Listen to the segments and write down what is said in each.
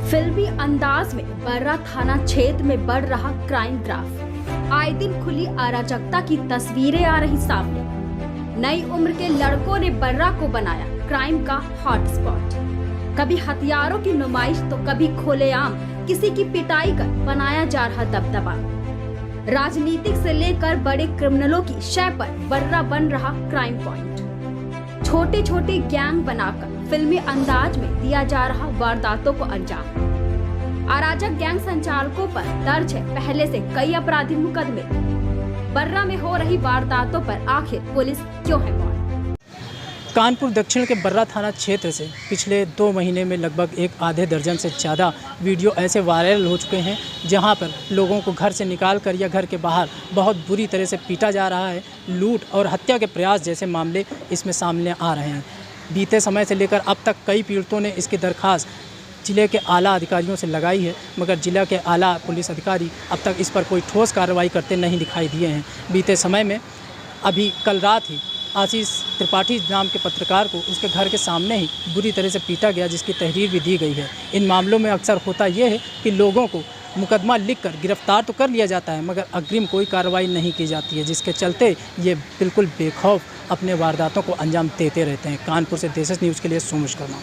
फिल्मी अंदाज में बर्रा थाना क्षेत्र में बढ़ रहा क्राइम ग्राफ। आए दिन खुली अराजकता की तस्वीरें आ रही सामने। नई उम्र के लड़कों ने बर्रा को बनाया क्राइम का हॉटस्पॉट। कभी हथियारों की नुमाइश तो कभी खुलेआम किसी की पिटाई कर बनाया जा रहा दबदबा। राजनीतिक से लेकर बड़े क्रिमिनलों की शय पर बर्रा बन रहा क्राइम पॉइंट। छोटे छोटे गैंग बनाकर फिल्मी अंदाज में दिया जा रहा वारदातों को अंजाम। अराजक गैंग संचालकों पर दर्ज है पहले से कई आपराधिक मुकदमे। बर्रा में हो रही वारदातों पर आखिर पुलिस क्यों है मौन? कानपुर दक्षिण के बर्रा थाना क्षेत्र से पिछले 2 महीने में लगभग एक आधे दर्जन से ज़्यादा वीडियो ऐसे वायरल हो चुके हैं जहां पर लोगों को घर से निकाल कर या घर के बाहर बहुत बुरी तरह से पीटा जा रहा है। लूट और हत्या के प्रयास जैसे मामले इसमें सामने आ रहे हैं। बीते समय से लेकर अब तक कई पीड़ितों ने इसकी दरख्वास्त जिले के आला अधिकारियों से लगाई है, मगर जिला के आला पुलिस अधिकारी अब तक इस पर कोई ठोस कार्रवाई करते नहीं दिखाई दिए हैं। बीते समय में अभी कल रात ही आशीष त्रिपाठी नाम के पत्रकार को उसके घर के सामने ही बुरी तरह से पीटा गया, जिसकी तहरीर भी दी गई है। इन मामलों में अक्सर होता यह है कि लोगों को मुकदमा लिखकर गिरफ्तार तो कर लिया जाता है, मगर अग्रिम कोई कार्रवाई नहीं की जाती है, जिसके चलते ये बिल्कुल बेखौफ अपने वारदातों को अंजाम देते रहते हैं। कानपुर से देशज न्यूज़ के लिए सोमेश कर्मा।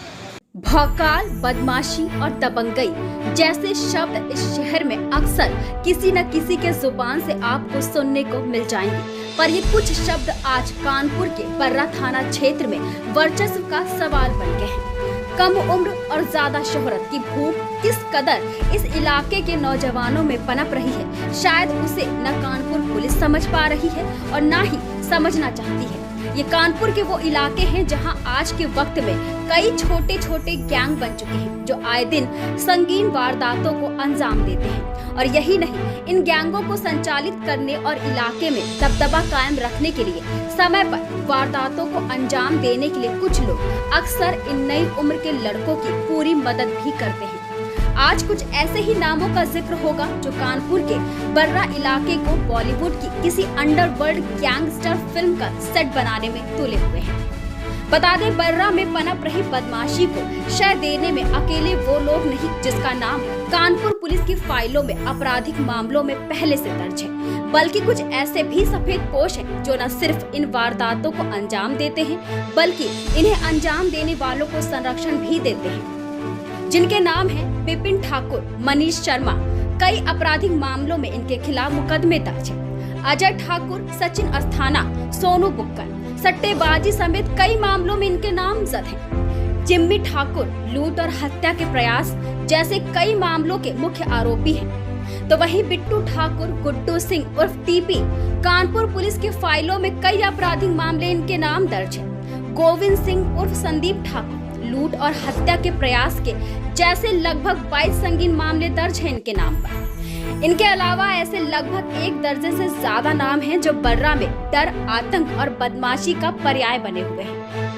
भौकाल, बदमाशी और दबंगई जैसे शब्द इस शहर में अक्सर किसी न किसी के जुबान से आपको सुनने को मिल जाएंगे, पर ये कुछ शब्द आज कानपुर के बर्रा थाना क्षेत्र में वर्चस्व का सवाल बन गए हैं। कम उम्र और ज्यादा शोहरत की भूख किस कदर इस इलाके के नौजवानों में पनप रही है, शायद उसे न कानपुर पुलिस समझ पा रही है और न ही समझना चाहती है। ये कानपुर के वो इलाके हैं जहां आज के वक्त में कई छोटे छोटे गैंग बन चुके हैं जो आए दिन संगीन वारदातों को अंजाम देते हैं। और यही नहीं, इन गैंगों को संचालित करने और इलाके में दबदबा कायम रखने के लिए समय पर वारदातों को अंजाम देने के लिए कुछ लोग अक्सर इन नई उम्र के लड़कों की पूरी मदद भी करते हैं। आज कुछ ऐसे ही नामों का जिक्र होगा जो कानपुर के बर्रा इलाके को बॉलीवुड की किसी अंडरवर्ल्ड गैंगस्टर फिल्म का सेट बनाने में तुले हुए हैं। बता दें, बर्रा में पनप रही बदमाशी को शय देने में अकेले वो लोग नहीं जिसका नाम कानपुर पुलिस की फाइलों में आपराधिक मामलों में पहले से दर्ज है, बल्कि कुछ ऐसे भी सफेद पोश हैं जो न सिर्फ इन वारदातों को अंजाम देते हैं बल्कि इन्हें अंजाम देने वालों को संरक्षण भी देते हैं, जिनके नाम हैं विपिन ठाकुर, मनीष शर्मा। कई आपराधिक मामलों में इनके खिलाफ मुकदमे दर्ज हैं। अजय ठाकुर, सचिन अस्थाना, सोनू बुक्कर, सट्टेबाजी समेत कई मामलों में इनके नामजद हैं। जिम्मी ठाकुर लूट और हत्या के प्रयास जैसे कई मामलों के मुख्य आरोपी हैं। तो वहीं बिट्टू ठाकुर, गुड्डू सिंह उर्फ टीपी, कानपुर पुलिस की फाइलों में कई आपराधिक मामले इनके नाम दर्ज हैं। गोविंद सिंह उर्फ संदीप ठाकुर, लूट और हत्या के प्रयास के जैसे लगभग 22 संगीन मामले दर्ज हैं इनके नाम पर। इनके अलावा ऐसे लगभग 1 दर्जन से ज्यादा नाम हैं जो बर्रा में डर, आतंक और बदमाशी का पर्याय बने हुए हैं,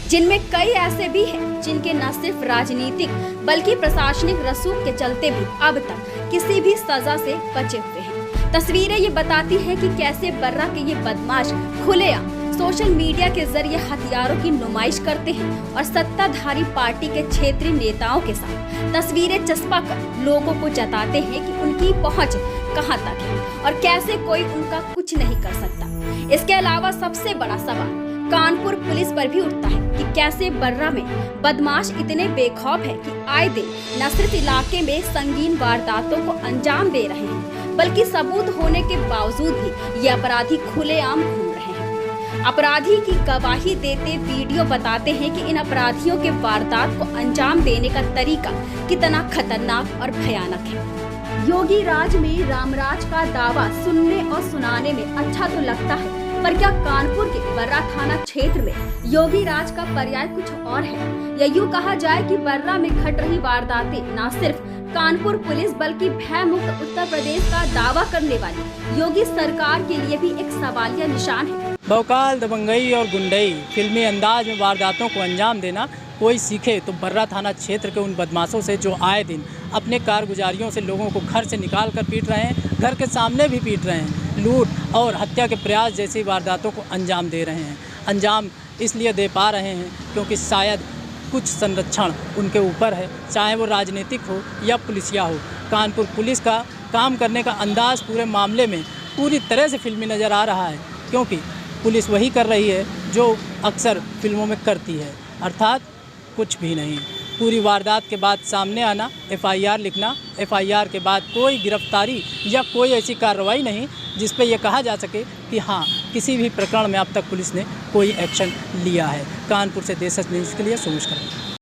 जिनमें कई ऐसे भी हैं जिनके न सिर्फ राजनीतिक बल्कि प्रशासनिक रसूख के चलते भी अब तक किसी भी सजा से बचे हुए हैं। तस्वीरें ये बताती हैं कि कैसे बर्रा के ये बदमाश खुलेआम सोशल मीडिया के जरिए हथियारों की नुमाइश करते हैं और सत्ताधारी पार्टी के क्षेत्रीय नेताओं के साथ तस्वीरें चस्पा कर लोगों को जताते हैं कि उनकी पहुंच कहां तक है और कैसे कोई उनका कुछ नहीं कर सकता। इसके अलावा सबसे बड़ा सवाल कानपुर पुलिस पर भी उठता है कि कैसे बर्रा में बदमाश इतने बेखौफ है कि आए दिन न सिर्फ इलाके में संगीन वारदातों को अंजाम दे रहे हैं बल्कि सबूत होने के बावजूद भी ये अपराधी खुलेआम घूम रहे हैं। अपराधी की गवाही देते वीडियो बताते हैं कि इन अपराधियों के वारदात को अंजाम देने का तरीका कितना खतरनाक और भयानक है। योगी राज में रामराज का दावा सुनने और सुनाने में अच्छा तो लगता है, पर क्या कानपुर के बर्रा थाना क्षेत्र में योगी राज का पर्याय कुछ और है? या यूँ कहा जाए कि बर्रा में घट रही वारदातें न सिर्फ कानपुर पुलिस बल्कि भय मुक्त उत्तर प्रदेश का दावा करने वाली योगी सरकार के लिए भी एक सवालिया निशान है। भौकाल, दबंगई और गुंडई फिल्मी अंदाज में वारदातों को अंजाम देना कोई सीखे तो बर्रा थाना क्षेत्र के उन बदमाशों से जो आए दिन अपने कारगुजारियों से लोगों को घर से निकाल कर पीट रहे हैं, घर के सामने भी पीट रहे हैं, लूट और हत्या के प्रयास जैसी वारदातों को अंजाम दे रहे हैं। अंजाम इसलिए दे पा रहे हैं क्योंकि शायद कुछ संरक्षण उनके ऊपर है, चाहे वो राजनीतिक हो या पुलिसिया हो। कानपुर पुलिस का काम करने का अंदाज़ पूरे मामले में पूरी तरह से फिल्मी नज़र आ रहा है, क्योंकि पुलिस वही कर रही है जो अक्सर फिल्मों में करती है, अर्थात कुछ भी नहीं। पूरी वारदात के बाद सामने आना, एफआईआर लिखना, एफआईआर के बाद कोई गिरफ्तारी या कोई ऐसी कार्रवाई नहीं जिस पे ये कहा जा सके कि हाँ, किसी भी प्रकरण में अब तक पुलिस ने कोई एक्शन लिया है। कानपुर से देश न्यूज़ के लिए सोमेश।